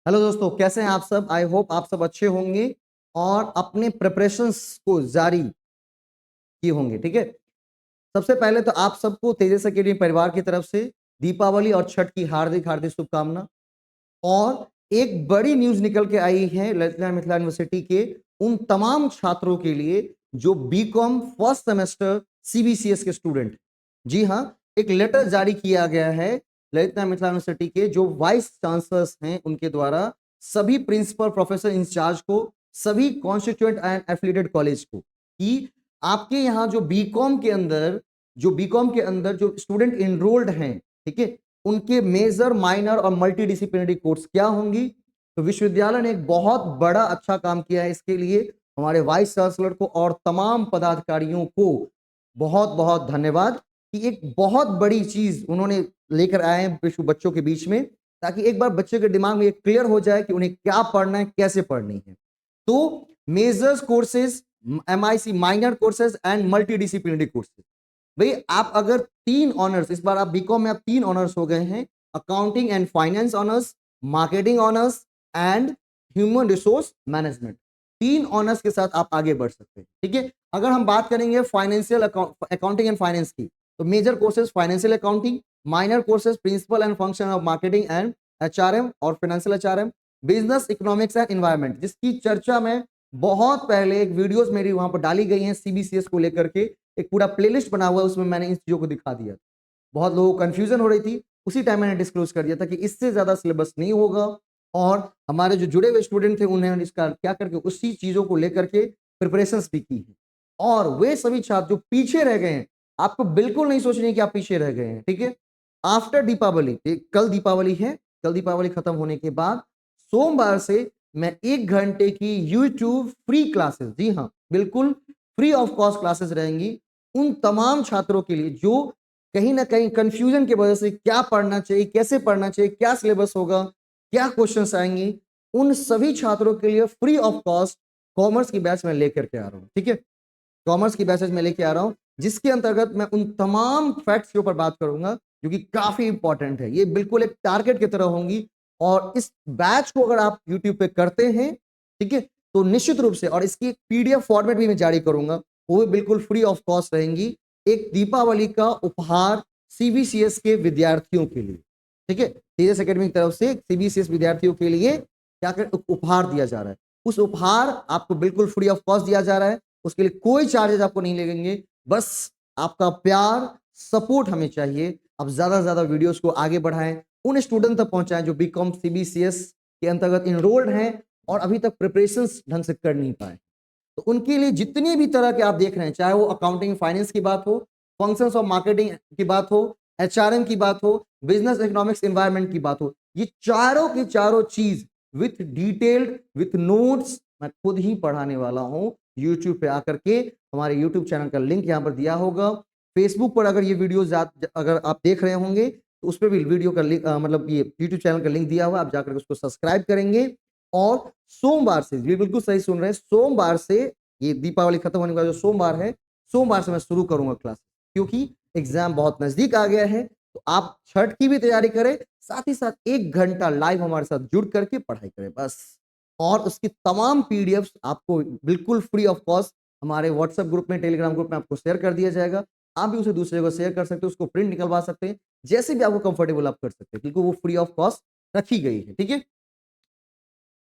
Hello दोस्तों, कैसे हैं आप सब। आई होप आप सब अच्छे होंगे और अपने प्रिपरेशंस को जारी किए होंगे। ठीक है, सबसे पहले तो आप सबको तेजस अकेडमी परिवार की तरफ से दीपावली और छठ की हार्दिक हार्दिक शुभकामना। और एक बड़ी न्यूज निकल के आई है ललित मिथिला यूनिवर्सिटी के उन तमाम छात्रों के लिए जो बीकॉम फर्स्ट सेमेस्टर सीबीसीएस के स्टूडेंट। जी हाँ, एक लेटर जारी किया गया है ललित मिथिला यूनिवर्सिटी के जो वाइस चांसलर्स हैं उनके द्वारा सभी प्रिंसिपल प्रोफेसर इंचार्ज को, सभी कॉन्स्टिट्यूएंट एंड एफिलिएटेड कॉलेज को, कि आपके यहाँ जो स्टूडेंट इनरोल्ड हैं, ठीक है, उनके मेजर माइनर और मल्टी डिसिप्लिनरी कोर्स क्या होंगी। तो विश्वविद्यालय ने एक बहुत बड़ा अच्छा काम किया है। इसके लिए हमारे वाइस चांसलर को और तमाम पदाधिकारियों को बहुत बहुत धन्यवाद कि एक बहुत बड़ी चीज उन्होंने लेकर आए हैं विश्व बच्चों के बीच में, ताकि एक बार बच्चे के दिमाग में क्लियर हो जाए कि उन्हें क्या पढ़ना है, कैसे पढ़नी है। तो measures courses, MIC minor courses and multi disciplinary courses. भाई आप अगर 3 ऑनर्स, इस बार आप बीकॉम में आप 3 ऑनर्स हो गए हैं, accounting and finance honours, marketing honours and human resource management, 3 honours के साथ आप आगे बढ़ सकते हैं। ठीक है, अगर हम बात करेंगे फाइनेंशियल अकाउंटिंग एंड फाइनेंस की, तो major courses financial accounting, minor courses principle and function of marketing and HRM और financial HRM, business economics and environment, जिसकी चर्चा में बहुत पहले एक वीडियोस मेरी वहां पर डाली गई हैं सीबीसीएस को लेकर के, एक पूरा प्लेलिस्ट बना हुआ है, उसमें मैंने इन चीजों को दिखा दिया। बहुत लोगों को कंफ्यूजन हो रही थी, उसी टाइम मैंने डिस्क्लोज कर दिया था कि इससे ज्यादा सिलेबस नहीं होगा। और हमारे जो जुड़े हुए स्टूडेंट थे उन्होंने इसका क्या करके उसी चीजों को लेकर के प्रिपरेशंस भी की है। और वे सभी छात्र जो पीछे रह गए हैं, आपको बिल्कुल नहीं सोचनी कि आप पीछे रह गए हैं। ठीक है, आफ्टर दीपावली, कल दीपावली है, कल दीपावली खत्म होने के बाद सोमवार से मैं 1 घंटे की यूट्यूब फ्री क्लासेस, जी हाँ बिल्कुल फ्री ऑफ कॉस्ट क्लासेस रहेंगी उन तमाम छात्रों के लिए जो कहीं ना कहीं कंफ्यूजन की वजह से क्या पढ़ना चाहिए, कैसे पढ़ना चाहिए, क्या सिलेबस होगा, क्या क्वेश्चंस आएंगे, उन सभी छात्रों के लिए फ्री ऑफ कॉस्ट कॉमर्स की बैच में लेकर के आ रहा हूँ। ठीक है, कॉमर्स की बैचेज में लेके आ रहा हूँ, जिसके अंतर्गत मैं उन तमाम फैक्ट्स के ऊपर बात करूंगा जो कि काफी इंपॉर्टेंट है। ये बिल्कुल एक टारगेट की तरह होंगी। और इस बैच को अगर आप यूट्यूब पे करते हैं, ठीक है, तो निश्चित रूप से, और इसकी एक पीडीएफ फॉर्मेट भी मैं जारी करूंगा, वो भी बिल्कुल फ्री ऑफ कॉस्ट रहेंगी, एक दीपावली का उपहार सीबीसीएस के विद्यार्थियों के लिए। ठीक है, तेजस एकेडमी की तरफ से सीबीसीएस विद्यार्थियों के लिए क्या कर उपहार दिया जा रहा है। उस उपहार आपको बिल्कुल फ्री ऑफ कॉस्ट दिया जा रहा है, उसके लिए कोई चार्जेस आपको नहीं लगेंगे। बस आपका प्यार, सपोर्ट हमें चाहिए। अब ज्यादा से ज्यादा वीडियोस को आगे बढ़ाएं, उन स्टूडेंट तक पहुंचाएं जो बीकॉम सीबीसीएस के अंतर्गत इनरोल्ड हैं और अभी तक प्रिपरेशंस ढंग से कर नहीं पाए। तो उनके लिए जितनी भी तरह के आप देख रहे हैं, चाहे वो अकाउंटिंग फाइनेंस की बात हो, फंक्शंस ऑफ मार्केटिंग की बात हो, एचआरएम की बात हो, बिजनेस इकोनॉमिक्स एनवायरनमेंट की बात हो, ये चारों की चारों चीज विथ डिटेल्ड विथ नोट्स मैं खुद ही पढ़ाने वाला हूं यूट्यूब पे आकर के। हमारे यूट्यूब चैनल का लिंक यहाँ पर दिया होगा। फेसबुक पर अगर ये वीडियो अगर आप देख रहे होंगे तो उस पर भी वीडियो का लिंक, मतलब ये यूट्यूब चैनल का लिंक दिया हुआ, आप जाकर उसको सब्सक्राइब करेंगे। और सोमवार से, ये बिल्कुल सही सुन रहे हैं, सोमवार से, ये दीपावली खत्म होने का जो सोमवार है, सोमवार से मैं शुरू करूंगा क्लास, क्योंकि एग्जाम बहुत नजदीक आ गया है। तो आप छठ की भी तैयारी करें, साथ ही साथ 1 घंटा लाइव हमारे साथ जुड़ करके पढ़ाई करें बस। और उसकी तमाम पीडीएफ आपको बिल्कुल फ्री ऑफ कॉस्ट हमारे व्हाट्सएप ग्रुप में, टेलीग्राम ग्रुप में आपको शेयर कर दिया जाएगा। आप भी उसे दूसरे को शेयर कर सकते हैं, उसको प्रिंट निकलवा सकते हैं, जैसे भी आपको कंफर्टेबल आप कर सकते हैं, क्योंकि वो फ्री ऑफ कॉस्ट रखी गई है। ठीक है,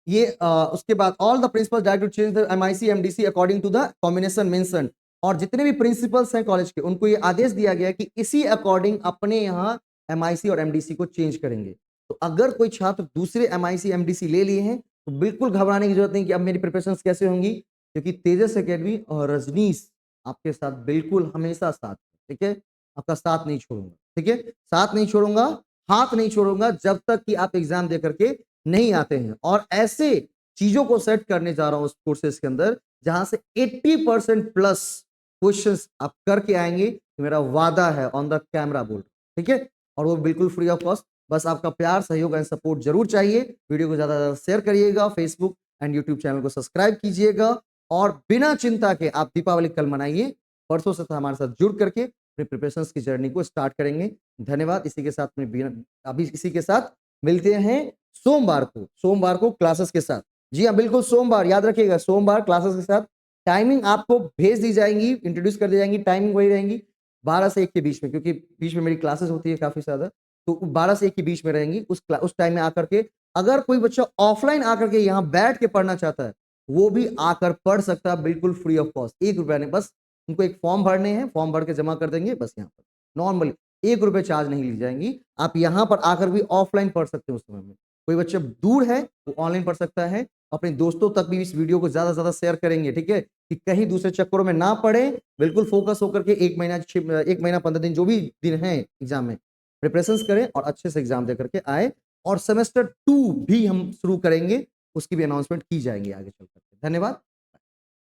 ये उसके बाद all the principals direct to change the MIC MDC according to the combination mention. और जितने भी प्रिंसिपल्स हैं कॉलेज के, उनको ये आदेश दिया गया कि इसी अकॉर्डिंग अपने यहाँ एमआईसी और एमडीसी को चेंज करेंगे। तो अगर कोई छात्र दूसरे एमआईसी एमडीसी ले लिए हैं तो बिल्कुल घबराने की जरूरत नहीं कि अब मेरी प्रिपरेशंस कैसे होंगी, क्योंकि तेजस एकेडमी और रजनीश आपके साथ बिल्कुल हमेशा साथ है। ठीक है, आपका साथ नहीं छोड़ूंगा। ठीक है, साथ नहीं छोड़ूंगा, हाथ नहीं छोड़ूंगा जब तक कि आप एग्जाम दे करके नहीं आते हैं। और ऐसे चीजों को सेट करने जा रहा हूं उस कोर्सेज के अंदर जहां से 80% प्लस क्वेश्चंस आप करके आएंगे, मेरा वादा है, ऑन द कैमरा बोल। ठीक है, और वो बिल्कुल फ्री ऑफ कॉस्ट। बस आपका प्यार, सहयोग एंड सपोर्ट जरूर चाहिए। वीडियो को ज्यादा शेयर करिएगा, फेसबुक एंड यूट्यूब चैनल को सब्सक्राइब कीजिएगा। और बिना चिंता के आप दीपावली कल मनाइए, परसों से हमारे साथ जुड़ करके अपने प्रिपरेशन की जर्नी को स्टार्ट करेंगे। धन्यवाद। इसी के साथ में अभी इसी के साथ मिलते हैं सोमवार को क्लासेस के साथ। जी हाँ, बिल्कुल सोमवार, याद रखिएगा, सोमवार क्लासेस के साथ। टाइमिंग आपको भेज दी जाएंगी, इंट्रोड्यूस कर दी जाएंगी। टाइमिंग वही रहेंगी 12 से 1 के बीच में, क्योंकि बीच में मेरी क्लासेस होती है काफी ज्यादा, तो 12 से 1 के बीच में रहेंगी। उस टाइम में आकर के अगर कोई बच्चा ऑफलाइन आकर के यहाँ बैठ के पढ़ना चाहता है, वो भी आकर पढ़ सकता है, बिल्कुल फ्री ऑफ कॉस्ट। 1 रुपया नहीं, बस उनको एक फॉर्म भरने हैं, फॉर्म भर के जमा कर देंगे, बस यहाँ पर नॉर्मली 1 रुपये चार्ज नहीं ली जाएंगी। आप यहाँ पर आकर भी ऑफलाइन पढ़ सकते हो उस समय में। कोई बच्चा दूर है वो ऑनलाइन पढ़ सकता है। अपने दोस्तों तक भी इस वीडियो को ज्यादा से ज्यादा शेयर करेंगे, ठीक है, कि कहीं दूसरे चक्करों में ना पड़े। बिल्कुल फोकस होकर के 1 महीना 15 दिन जो भी दिन है एग्जाम में प्रिपरेशन करें और अच्छे से एग्जाम दे करके आए। और सेमेस्टर 2 भी हम शुरू करेंगे, उसकी भी अनाउंसमेंट की जाएगी आगे चल करके। धन्यवाद।